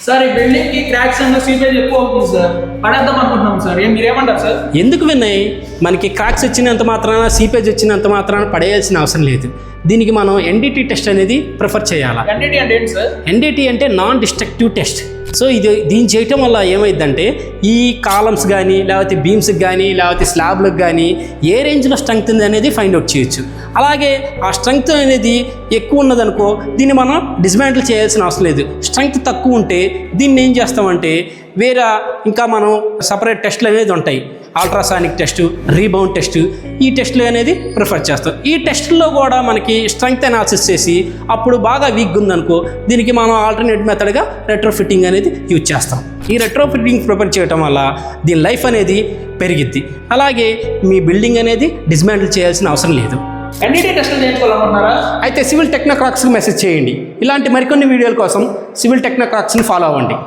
Sir ఈ building కి cracks and seepage ఎక్కువ అవుతుంది సార్, పడేద్దాం అనుకుంటున్నాం సార్. మీరేమంటారు సార్? ఎందుకు విన్నాయి? మనకి క్రాక్స్ వచ్చినంత మాత్రాన, సీపేజ్ వచ్చినంత మాత్రాన పడేయాల్సిన అవసరం లేదు. దీనికి మనం ఎన్డిటి టెస్ట్ అనేది ప్రిఫర్ చేయాలి. ఎన్డిటి అంటే ఏంటి సార్? ఎన్డిటి అంటే నాన్ డిస్ట్రక్టివ్ టెస్ట్. సో దీన్ని చేయటం వల్ల ఏమైందంటే ఈ కాలమ్స్ కానీ, లేకపోతే బీమ్స్కి కానీ, లేకపోతే స్లాబ్లకు కానీ ఏ రేంజ్లో స్ట్రెంగ్త్ ఉంది అనేది ఫైండ్ అవుట్ చేయొచ్చు. అలాగే ఆ స్ట్రెంగ్త్ అనేది ఎక్కువ ఉన్నదనుకో దీన్ని మనం డిస్మాంటిల్ చేయాల్సిన అవసరం లేదు. స్ట్రెంగ్త్ తక్కువ ఉంటే దీన్ని ఏం చేస్తామంటే వేరే ఇంకా మనం సపరేట్ టెస్ట్లు అనేది ఉంటాయి. అల్ట్రాసానిక్ టెస్ట్, రీబౌండ్ టెస్ట్, ఈ టెస్ట్లు అనేది ప్రిఫర్ చేస్తాం. ఈ టెస్ట్లో కూడా మనకి స్ట్రెంగ్త్ అనాలిసిస్ చేసి అప్పుడు బాగా వీక్గా ఉందనుకో దీనికి మనం ఆల్టర్నేట్ మెథడ్గా రెట్రోఫిట్టింగ్ అనేది యూజ్ చేస్తాం. ఈ రెట్రోఫిట్టింగ్ ప్రిఫర్ చేయడం వల్ల దీని లైఫ్ అనేది పెరిగిద్ది. అలాగే మీ బిల్డింగ్ అనేది డిస్మాంటిల్ చేయాల్సిన అవసరం లేదు. ఎన్డిటి టెస్ట్లు చేయించుకోవాలనుకుంటున్నారా? అయితే సివిల్ టెక్నోక్రాక్స్కి మెసేజ్ చేయండి. ఇలాంటి మరికొన్ని వీడియోల కోసం సివిల్ టెక్నోక్రాక్స్ని ఫాలో అవ్వండి.